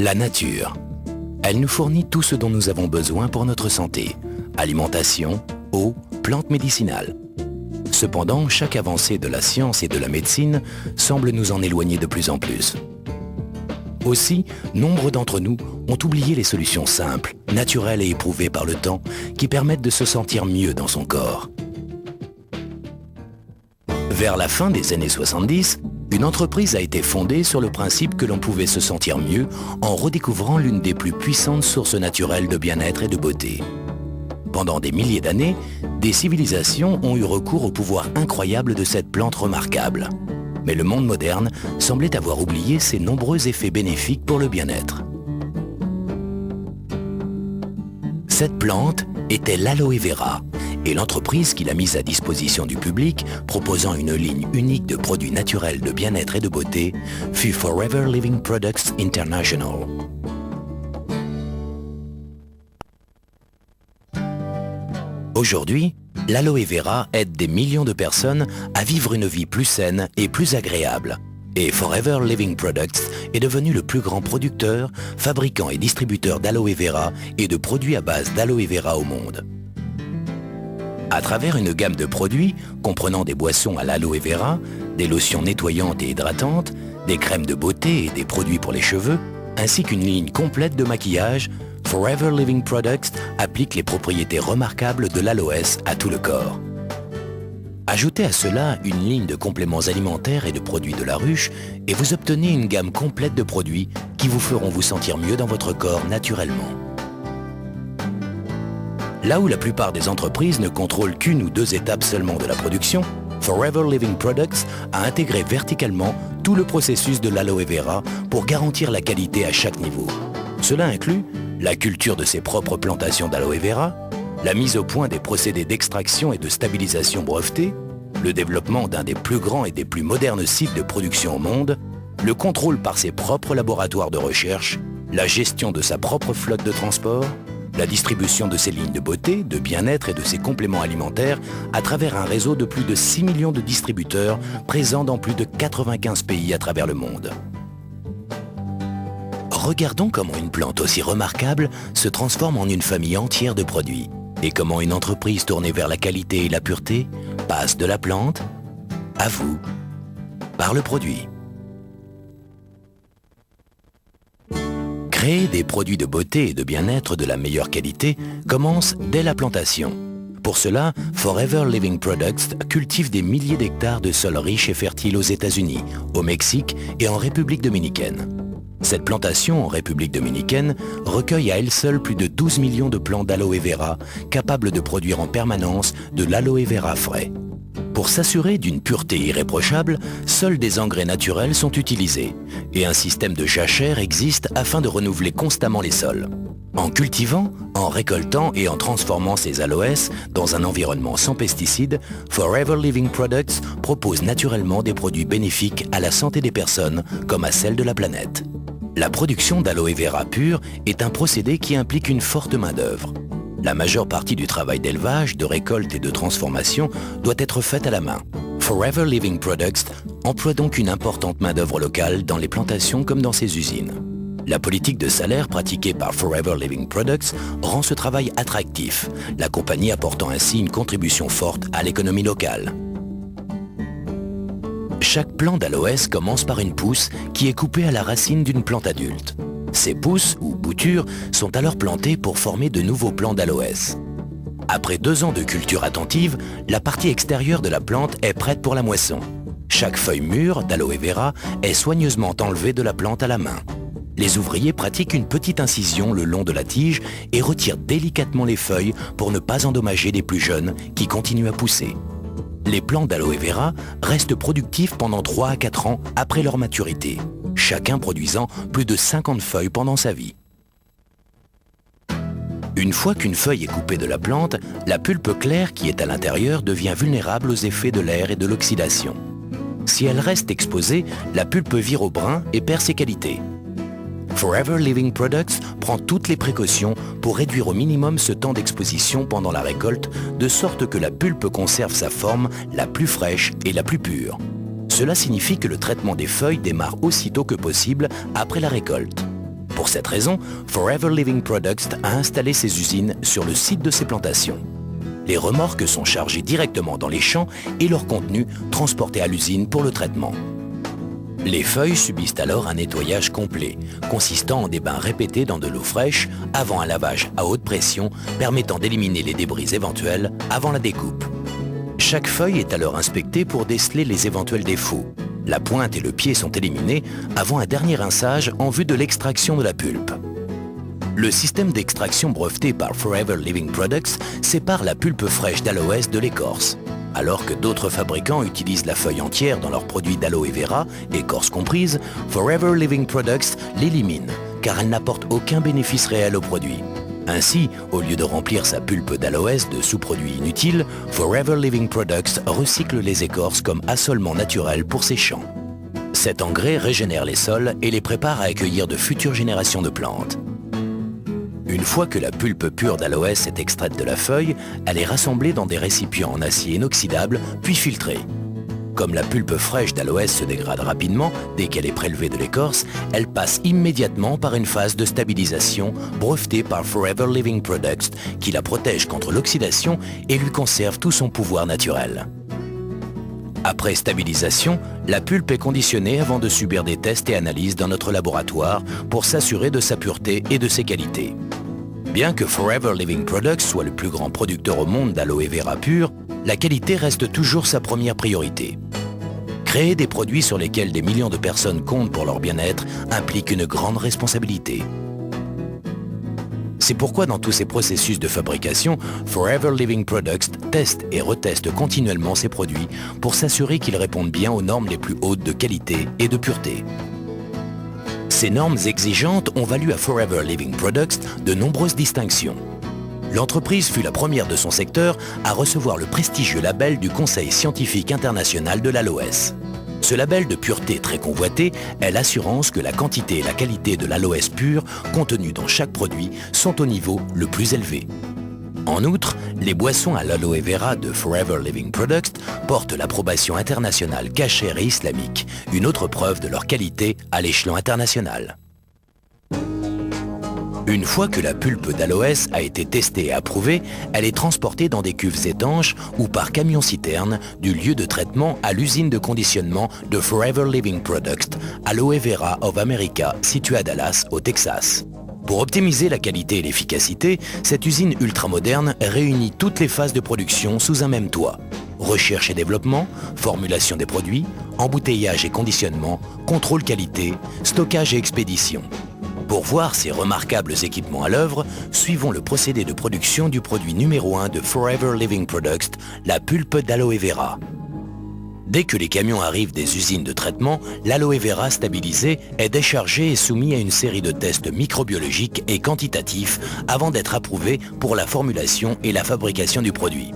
La nature. Elle nous fournit tout ce dont nous avons besoin pour notre santé. Alimentation, eau, plantes médicinales. Cependant, chaque avancée de la science et de la médecine semble nous en éloigner de plus en plus. Aussi, nombre d'entre nous ont oublié les solutions simples, naturelles et éprouvées par le temps qui permettent de se sentir mieux dans son corps. Vers la fin des années 70, une entreprise a été fondée sur le principe que l'on pouvait se sentir mieux en redécouvrant l'une des plus puissantes sources naturelles de bien-être et de beauté. Pendant des milliers d'années, des civilisations ont eu recours au pouvoir incroyable de cette plante remarquable. Mais le monde moderne semblait avoir oublié ses nombreux effets bénéfiques pour le bien-être. Cette plante était l'aloe vera, et l'entreprise qui l'a mise à disposition du public, proposant une ligne unique de produits naturels de bien-être et de beauté, fut Forever Living Products International. Aujourd'hui, l'aloe vera aide des millions de personnes à vivre une vie plus saine et plus agréable. Et Forever Living Products est devenu le plus grand producteur, fabricant et distributeur d'aloe vera et de produits à base d'aloe vera au monde. À travers une gamme de produits comprenant des boissons à l'aloe vera, des lotions nettoyantes et hydratantes, des crèmes de beauté et des produits pour les cheveux, ainsi qu'une ligne complète de maquillage, Forever Living Products applique les propriétés remarquables de l'aloès à tout le corps. Ajoutez à cela une ligne de compléments alimentaires et de produits de la ruche et vous obtenez une gamme complète de produits qui vous feront vous sentir mieux dans votre corps naturellement. Là où la plupart des entreprises ne contrôlent qu'une ou deux étapes seulement de la production, Forever Living Products a intégré verticalement tout le processus de l'aloe vera pour garantir la qualité à chaque niveau. Cela inclut la culture de ses propres plantations d'aloe vera, la mise au point des procédés d'extraction et de stabilisation brevetés, le développement d'un des plus grands et des plus modernes sites de production au monde, le contrôle par ses propres laboratoires de recherche, la gestion de sa propre flotte de transport, la distribution de ses lignes de beauté, de bien-être et de ses compléments alimentaires à travers un réseau de plus de 6 millions de distributeurs présents dans plus de 95 pays à travers le monde. Regardons comment une plante aussi remarquable se transforme en une famille entière de produits et comment une entreprise tournée vers la qualité et la pureté passe de la plante à vous par le produit. Créer des produits de beauté et de bien-être de la meilleure qualité commence dès la plantation. Pour cela, Forever Living Products cultive des milliers d'hectares de sols riches et fertiles aux États-Unis, au Mexique et en République dominicaine. Cette plantation en République dominicaine recueille à elle seule plus de 12 millions de plants d'aloe vera capables de produire en permanence de l'aloe vera frais. Pour s'assurer d'une pureté irréprochable, seuls des engrais naturels sont utilisés et un système de jachère existe afin de renouveler constamment les sols. En cultivant, en récoltant et en transformant ces aloès dans un environnement sans pesticides, Forever Living Products propose naturellement des produits bénéfiques à la santé des personnes comme à celle de la planète. La production d'aloe vera pur est un procédé qui implique une forte main-d'œuvre. La majeure partie du travail d'élevage, de récolte et de transformation doit être faite à la main. Forever Living Products emploie donc une importante main-d'œuvre locale dans les plantations comme dans ses usines. La politique de salaire pratiquée par Forever Living Products rend ce travail attractif, la compagnie apportant ainsi une contribution forte à l'économie locale. Chaque plant d'aloès commence par une pousse qui est coupée à la racine d'une plante adulte. Ces pousses, ou boutures, sont alors plantées pour former de nouveaux plants d'aloès. Après 2 ans de culture attentive, la partie extérieure de la plante est prête pour la moisson. Chaque feuille mûre d'aloe vera est soigneusement enlevée de la plante à la main. Les ouvriers pratiquent une petite incision le long de la tige et retirent délicatement les feuilles pour ne pas endommager les plus jeunes qui continuent à pousser. Les plants d'aloe vera restent productifs pendant 3 à 4 ans après leur maturité, chacun produisant plus de 50 feuilles pendant sa vie. Une fois qu'une feuille est coupée de la plante, la pulpe claire qui est à l'intérieur devient vulnérable aux effets de l'air et de l'oxydation. Si elle reste exposée, la pulpe vire au brun et perd ses qualités. Forever Living Products prend toutes les précautions pour réduire au minimum ce temps d'exposition pendant la récolte, de sorte que la pulpe conserve sa forme la plus fraîche et la plus pure. Cela signifie que le traitement des feuilles démarre aussitôt que possible après la récolte. Pour cette raison, Forever Living Products a installé ses usines sur le site de ses plantations. Les remorques sont chargées directement dans les champs et leur contenu transporté à l'usine pour le traitement. Les feuilles subissent alors un nettoyage complet, consistant en des bains répétés dans de l'eau fraîche avant un lavage à haute pression permettant d'éliminer les débris éventuels avant la découpe. Chaque feuille est alors inspectée pour déceler les éventuels défauts. La pointe et le pied sont éliminés avant un dernier rinçage en vue de l'extraction de la pulpe. Le système d'extraction breveté par Forever Living Products sépare la pulpe fraîche d'aloès de l'écorce. Alors que d'autres fabricants utilisent la feuille entière dans leurs produits d'aloe vera, écorce comprise, Forever Living Products l'élimine, car elle n'apporte aucun bénéfice réel au produit. Ainsi, au lieu de remplir sa pulpe d'aloès de sous-produits inutiles, Forever Living Products recycle les écorces comme assolement naturel pour ses champs. Cet engrais régénère les sols et les prépare à accueillir de futures générations de plantes. Une fois que la pulpe pure d'aloès est extraite de la feuille, elle est rassemblée dans des récipients en acier inoxydable, puis filtrée. Comme la pulpe fraîche d'aloès se dégrade rapidement dès qu'elle est prélevée de l'écorce, elle passe immédiatement par une phase de stabilisation brevetée par Forever Living Products qui la protège contre l'oxydation et lui conserve tout son pouvoir naturel. Après stabilisation, la pulpe est conditionnée avant de subir des tests et analyses dans notre laboratoire pour s'assurer de sa pureté et de ses qualités. Bien que Forever Living Products soit le plus grand producteur au monde d'aloe vera pur, la qualité reste toujours sa première priorité. Créer des produits sur lesquels des millions de personnes comptent pour leur bien-être implique une grande responsabilité. C'est pourquoi dans tous ces processus de fabrication, Forever Living Products teste et reteste continuellement ses produits pour s'assurer qu'ils répondent bien aux normes les plus hautes de qualité et de pureté. Ces normes exigeantes ont valu à Forever Living Products de nombreuses distinctions. L'entreprise fut la première de son secteur à recevoir le prestigieux label du Conseil scientifique international de l'aloès. Ce label de pureté très convoité est l'assurance que la quantité et la qualité de l'aloès pur contenue dans chaque produit sont au niveau le plus élevé. En outre, les boissons à l'aloe vera de Forever Living Products portent l'approbation internationale Kasher et islamique, une autre preuve de leur qualité à l'échelon international. Une fois que la pulpe d'aloès a été testée et approuvée, elle est transportée dans des cuves étanches ou par camion-citerne du lieu de traitement à l'usine de conditionnement de Forever Living Products, Aloe Vera of America, située à Dallas, au Texas. Pour optimiser la qualité et l'efficacité, cette usine ultramoderne réunit toutes les phases de production sous un même toit. Recherche et développement, formulation des produits, embouteillage et conditionnement, contrôle qualité, stockage et expédition. Pour voir ces remarquables équipements à l'œuvre, suivons le procédé de production du produit numéro 1 de Forever Living Products, la pulpe d'aloe vera. Dès que les camions arrivent des usines de traitement, l'aloe vera stabilisé est déchargé et soumis à une série de tests microbiologiques et quantitatifs avant d'être approuvé pour la formulation et la fabrication du produit.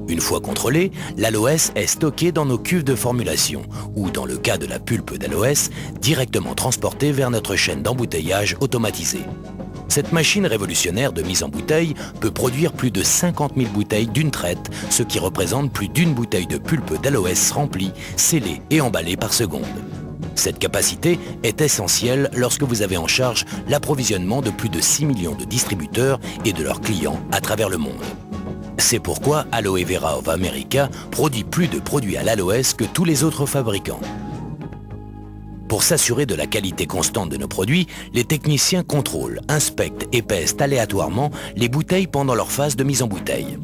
Une fois contrôlé, l'aloès est stocké dans nos cuves de formulation ou, dans le cas de la pulpe d'aloès, directement transporté vers notre chaîne d'embouteillage automatisée. Cette machine révolutionnaire de mise en bouteille peut produire plus de 50 000 bouteilles d'une traite, ce qui représente plus d'une bouteille de pulpe d'aloès remplie, scellée et emballée par seconde. Cette capacité est essentielle lorsque vous avez en charge l'approvisionnement de plus de 6 millions de distributeurs et de leurs clients à travers le monde. C'est pourquoi Aloe Vera of America produit plus de produits à l'aloès que tous les autres fabricants. Pour s'assurer de la qualité constante de nos produits, les techniciens contrôlent, inspectent et pèsent aléatoirement les bouteilles pendant leur phase de mise en bouteille.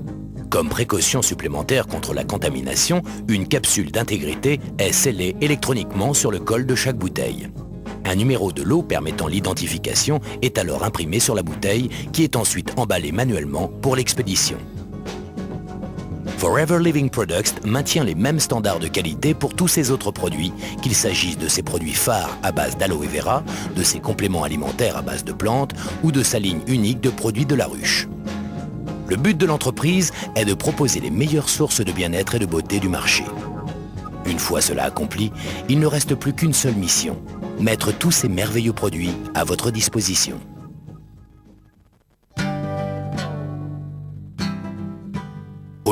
Comme précaution supplémentaire contre la contamination, une capsule d'intégrité est scellée électroniquement sur le col de chaque bouteille. Un numéro de lot permettant l'identification est alors imprimé sur la bouteille qui est ensuite emballée manuellement pour l'expédition. Forever Living Products maintient les mêmes standards de qualité pour tous ses autres produits, qu'il s'agisse de ses produits phares à base d'aloe vera, de ses compléments alimentaires à base de plantes ou de sa ligne unique de produits de la ruche. Le but de l'entreprise est de proposer les meilleures sources de bien-être et de beauté du marché. Une fois cela accompli, il ne reste plus qu'une seule mission, mettre tous ces merveilleux produits à votre disposition.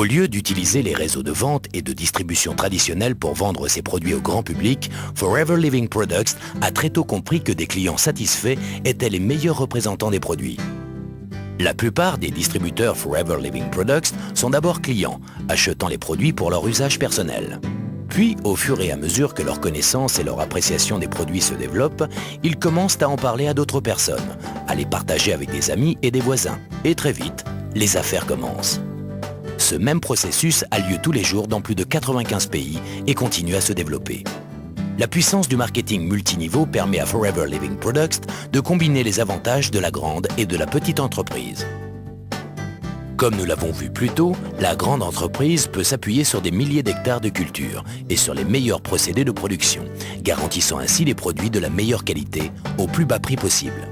Au lieu d'utiliser les réseaux de vente et de distribution traditionnels pour vendre ses produits au grand public, Forever Living Products a très tôt compris que des clients satisfaits étaient les meilleurs représentants des produits. La plupart des distributeurs Forever Living Products sont d'abord clients, achetant les produits pour leur usage personnel. Puis, au fur et à mesure que leur connaissance et leur appréciation des produits se développent, ils commencent à en parler à d'autres personnes, à les partager avec des amis et des voisins. Et très vite, les affaires commencent. Ce même processus a lieu tous les jours dans plus de 95 pays et continue à se développer. La puissance du marketing multiniveau permet à Forever Living Products de combiner les avantages de la grande et de la petite entreprise. Comme nous l'avons vu plus tôt, la grande entreprise peut s'appuyer sur des milliers d'hectares de culture et sur les meilleurs procédés de production, garantissant ainsi des produits de la meilleure qualité au plus bas prix possible.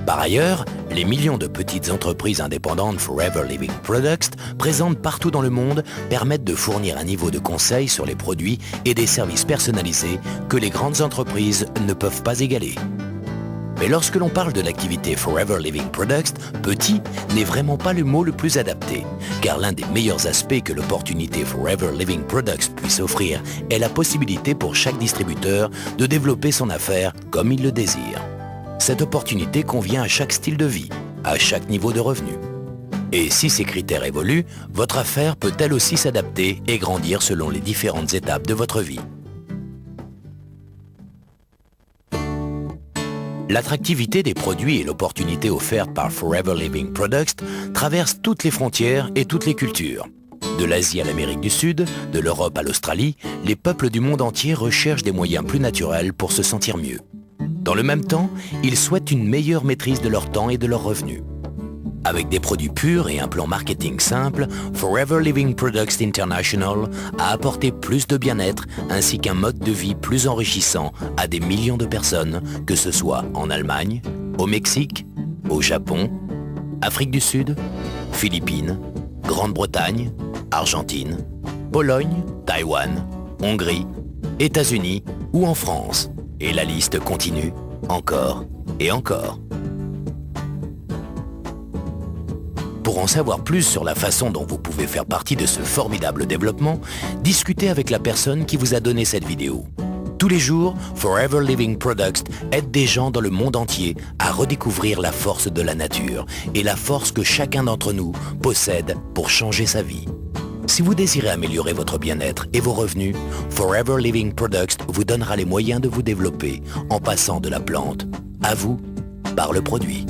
Par ailleurs, les millions de petites entreprises indépendantes Forever Living Products, présentes partout dans le monde, permettent de fournir un niveau de conseil sur les produits et des services personnalisés que les grandes entreprises ne peuvent pas égaler. Mais lorsque l'on parle de l'activité Forever Living Products, petit n'est vraiment pas le mot le plus adapté, car l'un des meilleurs aspects que l'opportunité Forever Living Products puisse offrir est la possibilité pour chaque distributeur de développer son affaire comme il le désire. Cette opportunité convient à chaque style de vie, à chaque niveau de revenu. Et si ces critères évoluent, votre affaire peut elle aussi s'adapter et grandir selon les différentes étapes de votre vie. L'attractivité des produits et l'opportunité offerte par Forever Living Products traversent toutes les frontières et toutes les cultures. De l'Asie à l'Amérique du Sud, de l'Europe à l'Australie, les peuples du monde entier recherchent des moyens plus naturels pour se sentir mieux. Dans le même temps, ils souhaitent une meilleure maîtrise de leur temps et de leurs revenus. Avec des produits purs et un plan marketing simple, Forever Living Products International a apporté plus de bien-être ainsi qu'un mode de vie plus enrichissant à des millions de personnes, que ce soit en Allemagne, au Mexique, au Japon, Afrique du Sud, Philippines, Grande-Bretagne, Argentine, Pologne, Taïwan, Hongrie, États-Unis ou en France. Et la liste continue, encore et encore. Pour en savoir plus sur la façon dont vous pouvez faire partie de ce formidable développement, discutez avec la personne qui vous a donné cette vidéo. Tous les jours, Forever Living Products aide des gens dans le monde entier à redécouvrir la force de la nature et la force que chacun d'entre nous possède pour changer sa vie. Si vous désirez améliorer votre bien-être et vos revenus, Forever Living Products vous donnera les moyens de vous développer en passant de la plante à vous par le produit.